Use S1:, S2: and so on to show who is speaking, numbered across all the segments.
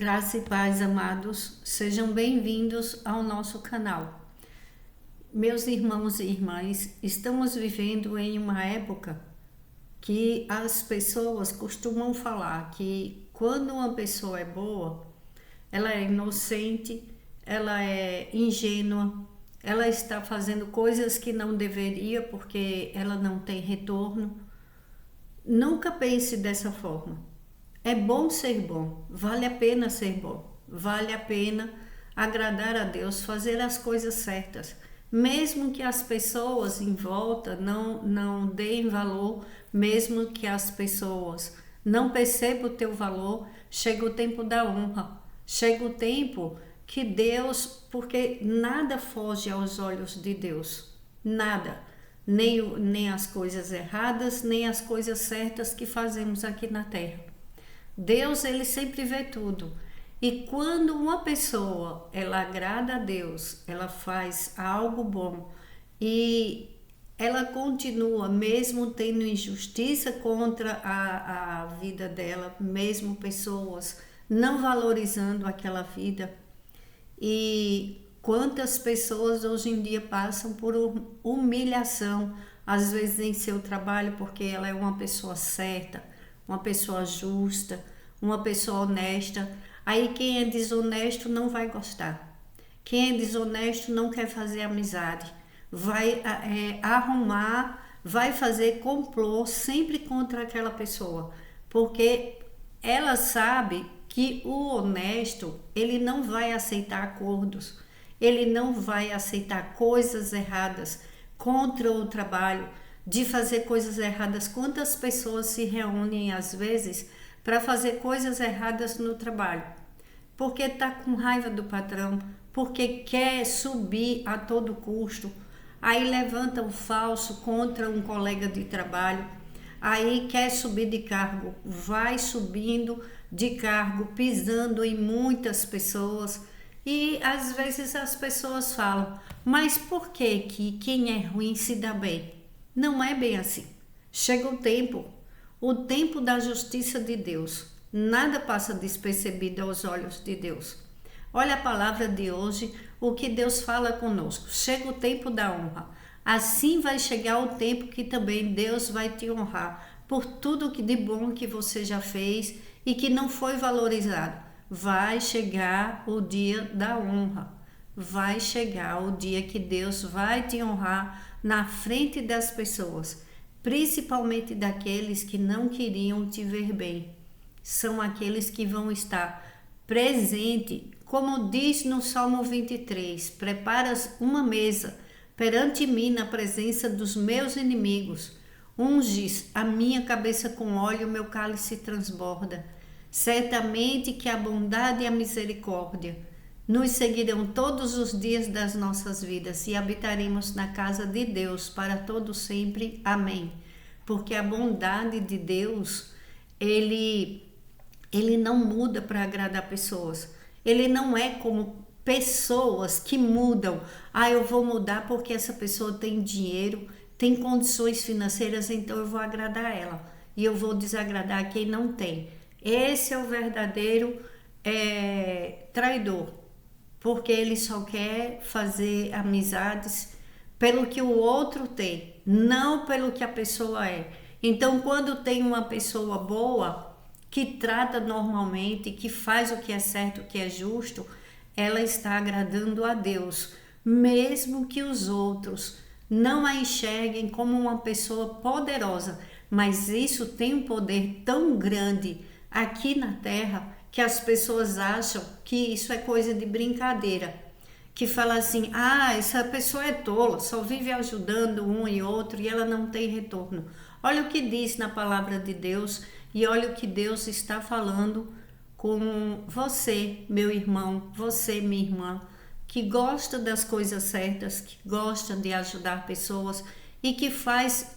S1: Graça e paz, amados, sejam bem-vindos ao nosso canal. Meus irmãos e irmãs, estamos vivendo em uma época que as pessoas costumam falar que quando uma pessoa é boa, ela é inocente, ela é ingênua, ela está fazendo coisas que não deveria porque ela não tem retorno. Nunca pense dessa forma. É bom ser bom, vale a pena ser bom, vale a pena agradar a Deus, fazer as coisas certas, mesmo que as pessoas em volta não deem valor, mesmo que as pessoas não percebam o teu valor, chega o tempo da honra, chega o tempo que Deus, porque nada foge aos olhos de Deus, nada, nem as coisas erradas, nem as coisas certas que fazemos aqui na terra. Deus, ele sempre vê tudo. E quando uma pessoa, ela agrada a Deus, ela faz algo bom e ela continua, mesmo tendo injustiça contra a vida dela, mesmo pessoas não valorizando aquela vida. E quantas pessoas hoje em dia passam por humilhação, às vezes em seu trabalho, porque ela é uma pessoa certa, uma pessoa justa, uma pessoa honesta. Aí quem é desonesto não vai gostar. Quem é desonesto não quer fazer amizade. Vai arrumar, vai fazer complô sempre contra aquela pessoa. Porque ela sabe que o honesto, ele não vai aceitar acordos. Ele não vai aceitar coisas erradas contra o trabalho, de fazer coisas erradas. Quantas pessoas se reúnem às vezes para fazer coisas erradas no trabalho? Porque está com raiva do patrão, porque quer subir a todo custo. Aí levanta um falso contra um colega de trabalho, aí quer subir de cargo, vai subindo de cargo, pisando em muitas pessoas. E às vezes as pessoas falam, mas por que quem é ruim se dá bem? Não é bem assim. Chega o tempo da justiça de Deus. Nada passa despercebido aos olhos de Deus. Olha a palavra de hoje, o que Deus fala conosco. Chega o tempo da honra. Assim vai chegar o tempo que também Deus vai te honrar por tudo que de bom que você já fez e que não foi valorizado. Vai chegar o dia da honra. Vai chegar o dia que Deus vai te honrar na frente das pessoas, principalmente daqueles que não queriam te ver bem. São aqueles que vão estar presentes, como diz no Salmo 23, preparas uma mesa perante mim na presença dos meus inimigos, unges a minha cabeça com óleo, meu cálice transborda. Certamente que a bondade e a misericórdia nos seguirão todos os dias das nossas vidas e habitaremos na casa de Deus para todo sempre. Amém. Porque a bondade de Deus, ele não muda para agradar pessoas. Ele não é como pessoas que mudam. Eu vou mudar porque essa pessoa tem dinheiro, tem condições financeiras, então eu vou agradar ela. E eu vou desagradar quem não tem. Esse é o verdadeiro traidor. Porque ele só quer fazer amizades pelo que o outro tem, não pelo que a pessoa é. Então, quando tem uma pessoa boa, que trata normalmente, que faz o que é certo, o que é justo, ela está agradando a Deus, mesmo que os outros não a enxerguem como uma pessoa poderosa. Mas isso tem um poder tão grande aqui na terra, que as pessoas acham que isso é coisa de brincadeira, que fala assim, essa pessoa é tola, só vive ajudando um e outro e ela não tem retorno. Olha o que diz na palavra de Deus e olha o que Deus está falando com você, meu irmão, você, minha irmã, que gosta das coisas certas, que gosta de ajudar pessoas e que faz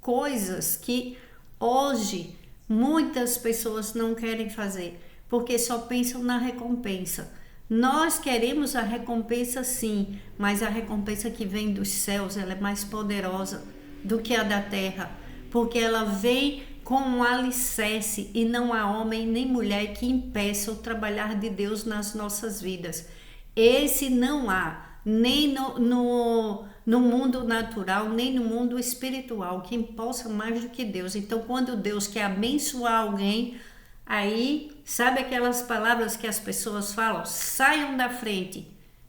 S1: coisas que hoje muitas pessoas não querem fazer, porque só pensam na recompensa. Nós queremos a recompensa sim, mas a recompensa que vem dos céus, ela é mais poderosa do que a da terra, porque ela vem com um alicerce, e não há homem nem mulher que impeça o trabalhar de Deus nas nossas vidas. Esse não há, nem no mundo natural, nem no mundo espiritual, quem possa mais do que Deus. Então, quando Deus quer abençoar alguém, aí, sabe aquelas palavras que as pessoas falam? Saiam da frente,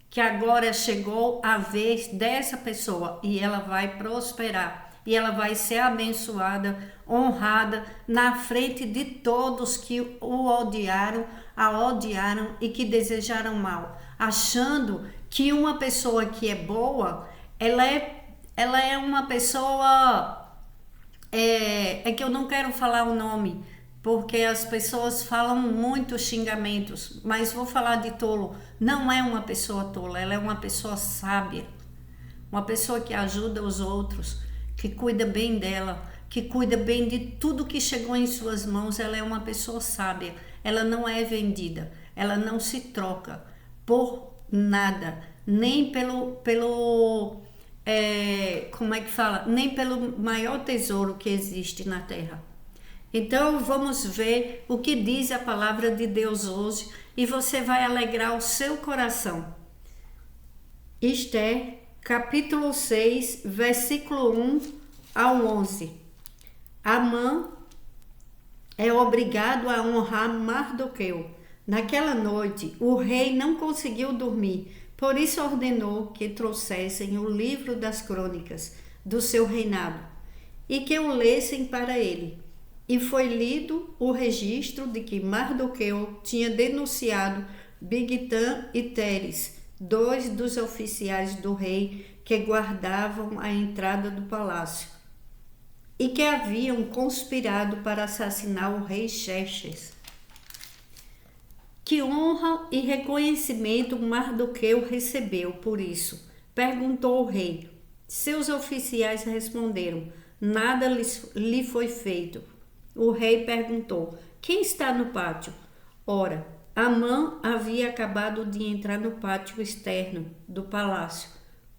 S1: que agora chegou a vez dessa pessoa e ela vai prosperar. E ela vai ser abençoada, honrada na frente de todos que o odiaram, a odiaram e que desejaram mal, achando que uma pessoa que é boa, ela é uma pessoa, é que eu não quero falar o nome, porque as pessoas falam muito xingamentos, mas vou falar de tolo. Não é uma pessoa tola, ela é uma pessoa sábia, uma pessoa que ajuda os outros, que cuida bem dela, que cuida bem de tudo que chegou em suas mãos. Ela é uma pessoa sábia, ela não é vendida, ela não se troca por nada, nem como é que fala? Nem pelo maior tesouro que existe na terra. Então vamos ver o que diz a palavra de Deus hoje e você vai alegrar o seu coração. Esther, capítulo 6, versículo 1 ao 11. Amã é obrigado a honrar Mardoqueu. Naquela noite, o rei não conseguiu dormir, por isso ordenou que trouxessem o livro das crônicas do seu reinado e que o lessem para ele. E foi lido o registro de que Mardoqueu tinha denunciado Bigtã e Teres, dois dos oficiais do rei que guardavam a entrada do palácio, e que haviam conspirado para assassinar o rei Xerxes. Que honra e reconhecimento Mardoqueu recebeu por isso? Perguntou o rei. Seus oficiais responderam: nada lhe foi feito. O rei perguntou: quem está no pátio? Ora, Amã havia acabado de entrar no pátio externo do palácio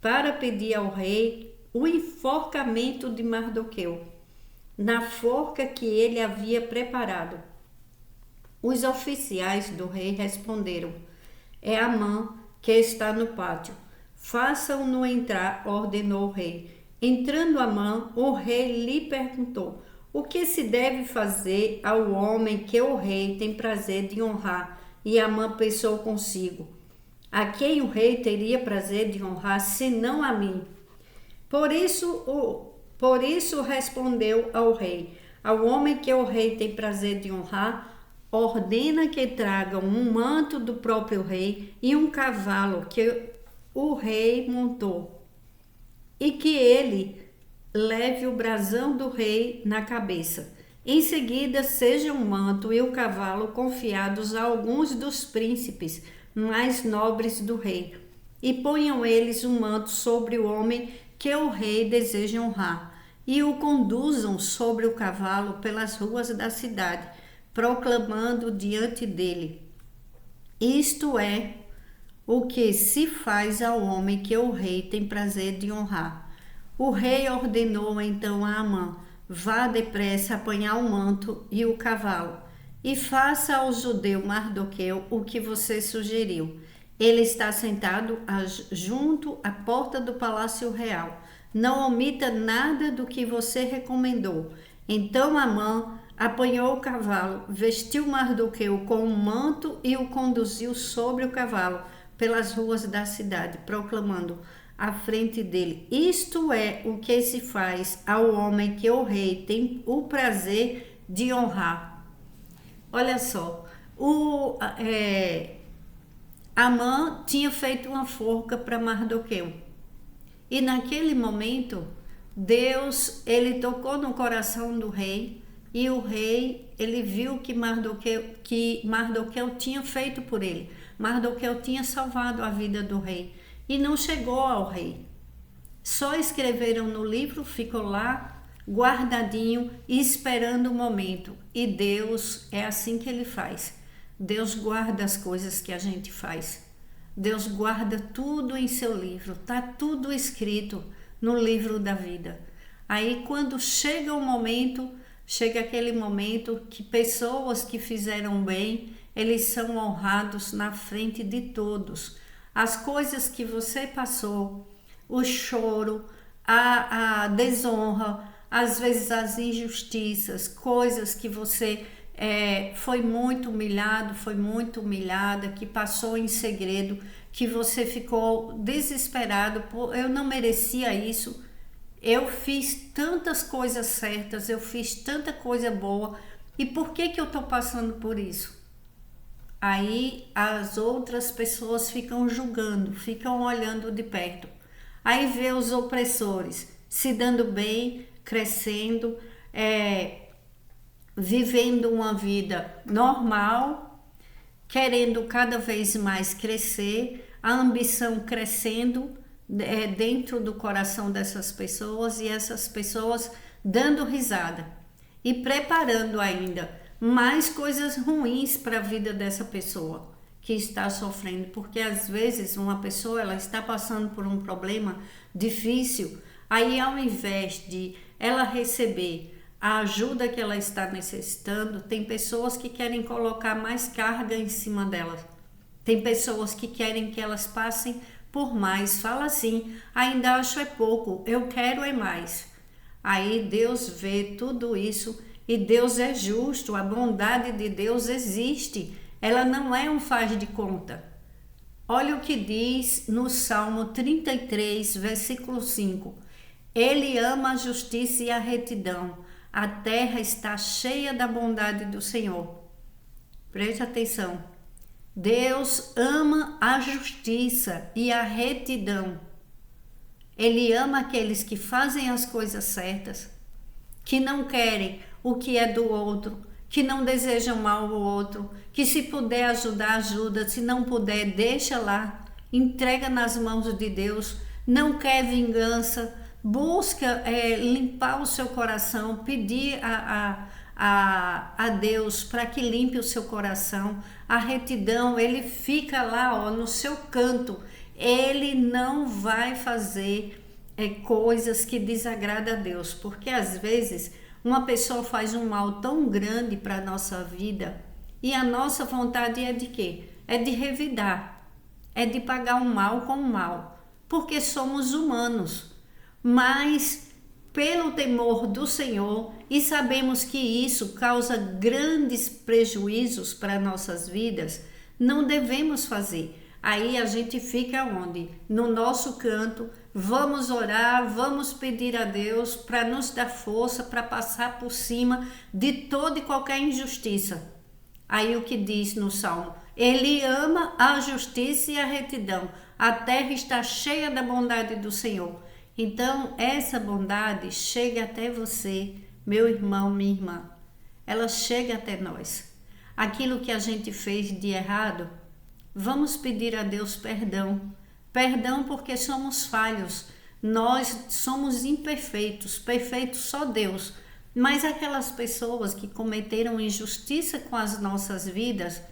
S1: para pedir ao rei o enforcamento de Mardoqueu, na forca que ele havia preparado. Os oficiais do rei responderam: é Amã que está no pátio. Façam-no entrar, ordenou o rei. Entrando Amã, o rei lhe perguntou: o que se deve fazer ao homem que o rei tem prazer de honrar? E Amã pensou consigo: a quem o rei teria prazer de honrar, senão a mim? Por isso respondeu ao rei: ao homem que o rei tem prazer de honrar, ordena que tragam um manto do próprio rei e um cavalo que o rei montou, e que ele leve o brasão do rei na cabeça. Em seguida, sejam o manto e o cavalo confiados a alguns dos príncipes mais nobres do rei, e ponham eles o manto sobre o homem que o rei deseja honrar, e o conduzam sobre o cavalo pelas ruas da cidade, proclamando diante dele: isto é o que se faz ao homem que o rei tem prazer de honrar. O rei ordenou então a Amã: vá depressa apanhar o manto e o cavalo, e faça ao judeu Mardoqueu o que você sugeriu. Ele está sentado junto à porta do palácio real. Não omita nada do que você recomendou. Então Amã apanhou o cavalo, vestiu Mardoqueu com um manto e o conduziu sobre o cavalo pelas ruas da cidade, proclamando à frente dele: isto é o que se faz ao homem que o rei tem o prazer de honrar. Olha só, Amã tinha feito uma forca para Mardoqueu, e naquele momento Deus, ele tocou no coração do rei, e o rei, ele viu que Mardoqueu tinha feito por ele. Mardoqueu tinha salvado a vida do rei e não chegou ao rei. Só escreveram no livro, ficou lá guardadinho, esperando o momento. E Deus é assim que ele faz. Deus guarda as coisas que a gente faz. Deus guarda tudo em seu livro, tá tudo escrito no livro da vida. Aí quando chega o momento, chega aquele momento que pessoas que fizeram bem, eles são honrados na frente de todos. As coisas que você passou, o choro, a desonra, às vezes as injustiças, coisas que você foi muito humilhado, foi muito humilhada, que passou em segredo, que você ficou desesperado, eu não merecia isso, eu fiz tantas coisas certas, eu fiz tanta coisa boa, e por que eu estou passando por isso? Aí as outras pessoas ficam julgando, ficam olhando de perto. Aí vê os opressores se dando bem, crescendo, vivendo uma vida normal, querendo cada vez mais crescer, a ambição crescendo dentro do coração dessas pessoas, e essas pessoas dando risada e preparando ainda mais coisas ruins para a vida dessa pessoa que está sofrendo, porque às vezes uma pessoa ela está passando por um problema difícil, aí ao invés de ela receber a ajuda que ela está necessitando, tem pessoas que querem colocar mais carga em cima dela, tem pessoas que querem que elas passem por mais, fala assim, ainda acho é pouco, eu quero é mais. Aí Deus vê tudo isso e Deus é justo, a bondade de Deus existe, ela não é um faz de conta. Olha o que diz no Salmo 33, versículo 5. Ele ama a justiça e a retidão, a terra está cheia da bondade do Senhor. Preste atenção, Deus ama a justiça e a retidão. Ele ama aqueles que fazem as coisas certas, que não querem o que é do outro, que não desejam mal ao outro, que se puder ajudar, ajuda, se não puder, deixa lá, entrega nas mãos de Deus, não quer vingança, busca limpar o seu coração, pedir a Deus para que limpe o seu coração. A retidão, ele fica lá no seu canto, ele não vai fazer coisas que desagradam a Deus, porque às vezes uma pessoa faz um mal tão grande para a nossa vida e a nossa vontade é de quê? É de revidar, é de pagar o mal com o mal, porque somos humanos, mas pelo temor do Senhor e sabemos que isso causa grandes prejuízos para nossas vidas, não devemos fazer. Aí a gente fica onde? No nosso canto, vamos orar, vamos pedir a Deus para nos dar força para passar por cima de toda e qualquer injustiça. Aí o que diz no Salmo? Ele ama a justiça e a retidão. A terra está cheia da bondade do Senhor. Então essa bondade chega até você, meu irmão, minha irmã. Ela chega até nós. Aquilo que a gente fez de errado, vamos pedir a Deus perdão. Perdão porque somos falhos, nós somos imperfeitos, perfeito só Deus. Mas aquelas pessoas que cometeram injustiça com as nossas vidas,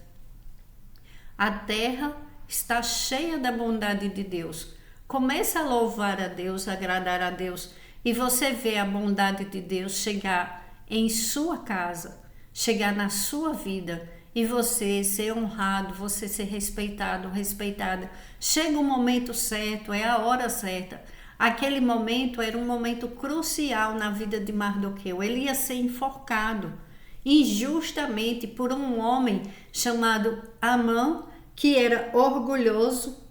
S1: a terra está cheia da bondade de Deus. Começa a louvar a Deus, a agradar a Deus, e você vê a bondade de Deus chegar em sua casa, chegar na sua vida, e você ser honrado, você ser respeitado, respeitada. Chega o momento certo, é a hora certa. Aquele momento era um momento crucial na vida de Mardoqueu. Ele ia ser enforcado injustamente por um homem chamado Amã, que era orgulhoso,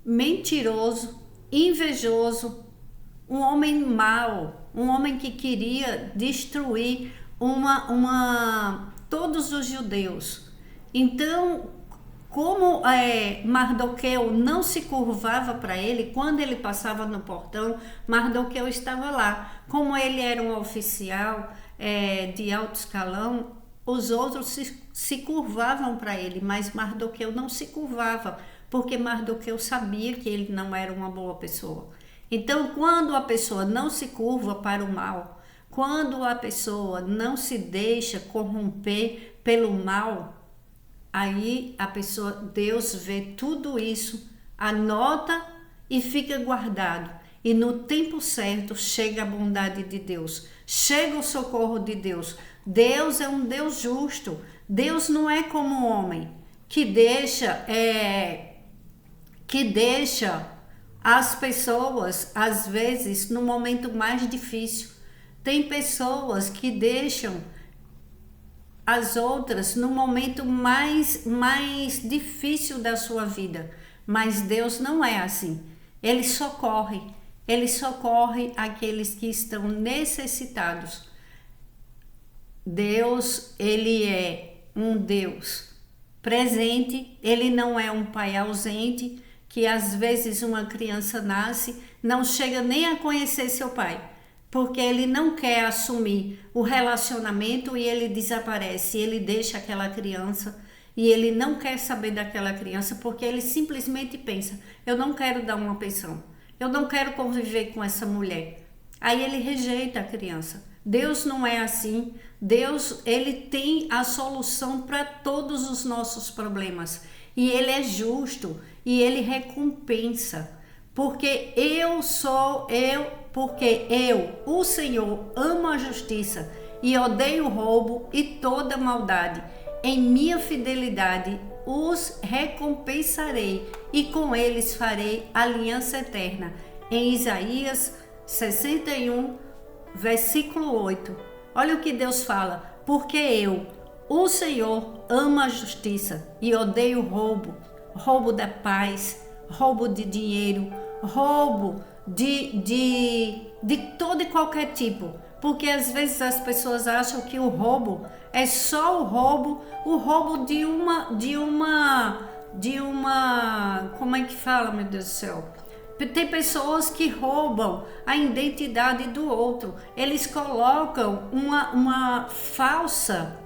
S1: mentiroso, invejoso, um homem mau, um homem que queria destruir todos os judeus. Então, como Mardoqueu não se curvava para ele, quando ele passava no portão, Mardoqueu estava lá. Como ele era um oficial de alto escalão, os outros se curvavam para ele, mas Mardoqueu não se curvava, porque Mardoqueu sabia que ele não era uma boa pessoa. Então, quando a pessoa não se curva para o mal, quando a pessoa não se deixa corromper pelo mal, aí a pessoa, Deus vê tudo isso, anota e fica guardado. e no tempo certo chega a bondade de Deus, chega o socorro de Deus. Deus é um Deus justo. Deus não é como o homem que deixa as pessoas, às vezes, no momento mais difícil. Tem pessoas que deixam as outras no momento mais difícil da sua vida, mas Deus não é assim. Ele socorre aqueles que estão necessitados. Deus, ele é um Deus presente, ele não é um pai ausente, que às vezes uma criança nasce, não chega nem a conhecer seu pai, porque ele não quer assumir o relacionamento e ele desaparece, ele deixa aquela criança e ele não quer saber daquela criança, porque ele simplesmente pensa, eu não quero dar uma pensão, eu não quero conviver com essa mulher. Aí ele rejeita a criança. Deus não é assim. Deus, ele tem a solução para todos os nossos problemas. E ele é justo e ele recompensa. Porque o Senhor, amo a justiça e odeio o roubo e toda maldade. Em minha fidelidade os recompensarei e com eles farei aliança eterna. Em Isaías 61, versículo 8. Olha o que Deus fala. Porque eu, o Senhor, amo a justiça e odeio o roubo da paz, roubo de dinheiro, roubo de todo e qualquer tipo. Porque às vezes as pessoas acham que o roubo é só o roubo de uma, como é que fala, meu Deus do céu? Tem pessoas que roubam a identidade do outro. Eles colocam uma falsa,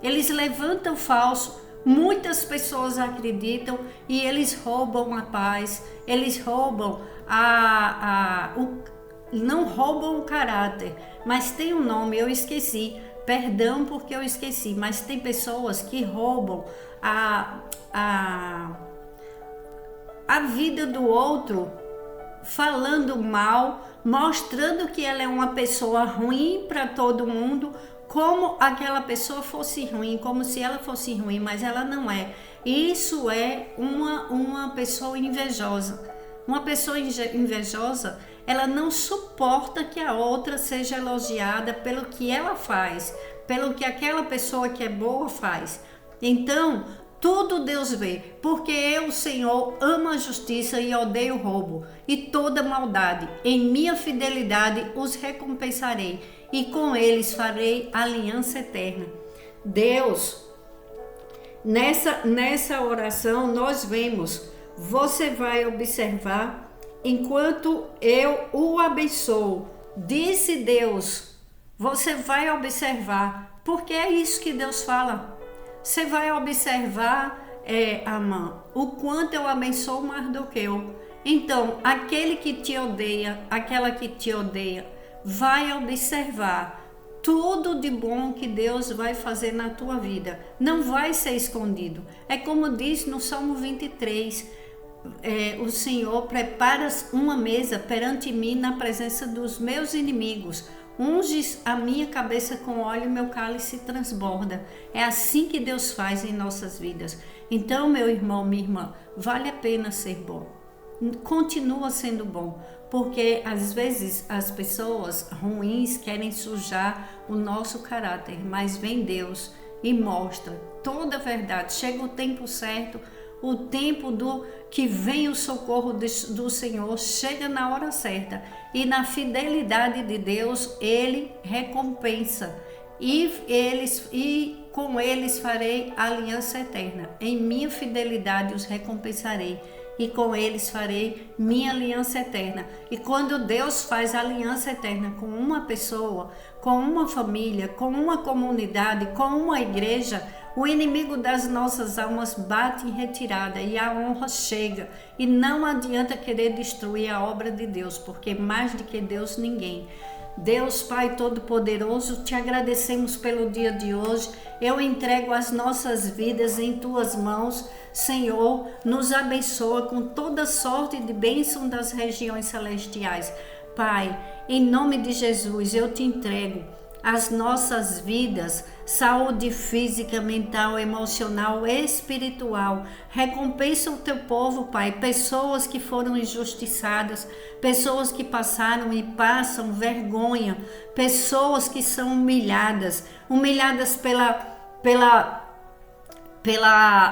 S1: eles levantam falso. Muitas pessoas acreditam e eles roubam a paz, eles roubam não roubam o caráter, mas tem um nome, eu esqueci, perdão porque eu esqueci, mas tem pessoas que roubam a vida do outro, falando mal, mostrando que ela é uma pessoa ruim para todo mundo, como aquela pessoa fosse ruim, como se ela fosse ruim, mas ela não é. Isso é uma pessoa invejosa. Uma pessoa invejosa, ela não suporta que a outra seja elogiada pelo que ela faz, pelo que aquela pessoa que é boa faz. Então, tudo Deus vê, porque eu, Senhor, amo a justiça e odeio o roubo e toda maldade. Em minha fidelidade os recompensarei e com eles farei aliança eterna. Deus, nessa oração nós vemos, você vai observar, enquanto eu o abençoo, disse Deus, você vai observar, porque é isso que Deus fala. Você vai observar, Amã, o quanto eu abençoo Mardoqueu. Então, aquele que te odeia, aquela que te odeia, vai observar tudo de bom que Deus vai fazer na tua vida. Não vai ser escondido. É como diz no Salmo 23, o Senhor prepara uma mesa perante mim na presença dos meus inimigos. Unges a minha cabeça com óleo e meu cálice transborda. É assim que Deus faz em nossas vidas. Então, meu irmão, minha irmã, vale a pena ser bom. Continua sendo bom, porque às vezes as pessoas ruins querem sujar o nosso caráter, mas vem Deus e mostra toda a verdade. Chega o tempo certo, o tempo que vem o socorro do Senhor, chega na hora certa, e na fidelidade de Deus ele recompensa, e com eles farei aliança eterna. Em minha fidelidade os recompensarei e com eles farei minha aliança eterna. E quando Deus faz aliança eterna com uma pessoa, com uma família, com uma comunidade, com uma igreja, o inimigo das nossas almas bate em retirada e a honra chega. E não adianta querer destruir a obra de Deus, porque mais do que Deus ninguém. Deus Pai Todo-Poderoso, te agradecemos pelo dia de hoje. Eu entrego as nossas vidas em tuas mãos. Senhor, nos abençoa com toda sorte de bênção das regiões celestiais. Pai, em nome de Jesus, eu te entrego as nossas vidas, saúde física, mental, emocional, espiritual. Recompensa o teu povo, Pai, pessoas que foram injustiçadas, pessoas que passaram e passam vergonha, pessoas que são humilhadas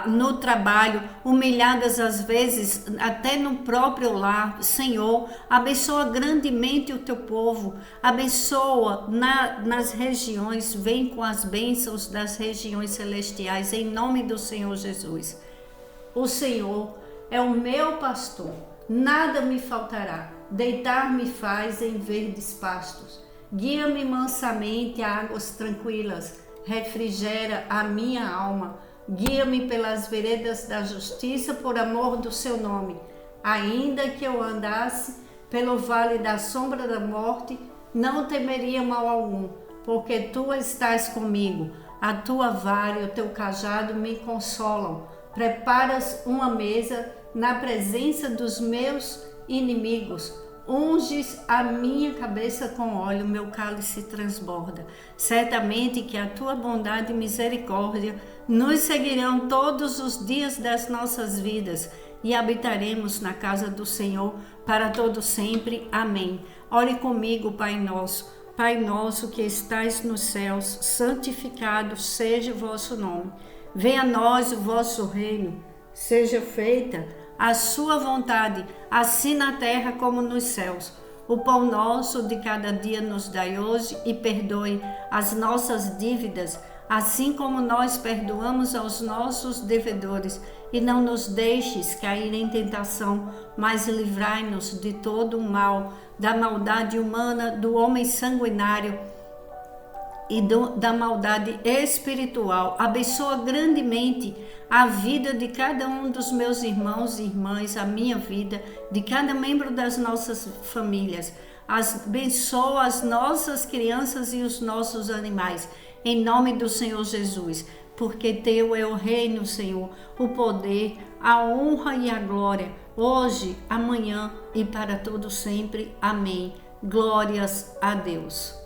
S1: no trabalho, humilhadas às vezes até no próprio lar. Senhor, abençoa grandemente o teu povo, abençoa nas regiões, vem com as bênçãos das regiões celestiais, em nome do Senhor Jesus. O Senhor é o meu pastor, nada me faltará, deitar-me faz em verdes pastos, guia-me mansamente a águas tranquilas, refrigera a minha alma. Guia-me pelas veredas da justiça por amor do seu nome. Ainda que eu andasse pelo vale da sombra da morte, não temeria mal algum, porque tu estás comigo. A tua vara e o teu cajado me consolam. Preparas uma mesa na presença dos meus inimigos. Unges a minha cabeça com óleo, meu cálice transborda. Certamente que a tua bondade e misericórdia nos seguirão todos os dias das nossas vidas e habitaremos na casa do Senhor para todo sempre. Amém. Ore comigo, Pai nosso. Pai nosso que estais nos céus, santificado seja o vosso nome. Venha a nós o vosso reino. Seja feita a sua vontade, assim na terra como nos céus. O pão nosso de cada dia nos dai hoje e perdoe as nossas dívidas, assim como nós perdoamos aos nossos devedores. E não nos deixes cair em tentação, mas livrai-nos de todo o mal, da maldade humana, do homem sanguinário e da maldade espiritual. Abençoa grandemente a vida de cada um dos meus irmãos e irmãs, a minha vida, de cada membro das nossas famílias. Abençoa as nossas crianças e os nossos animais, em nome do Senhor Jesus, porque teu é o reino, Senhor, o poder, a honra e a glória, hoje, amanhã e para todo sempre. Amém. Glórias a Deus.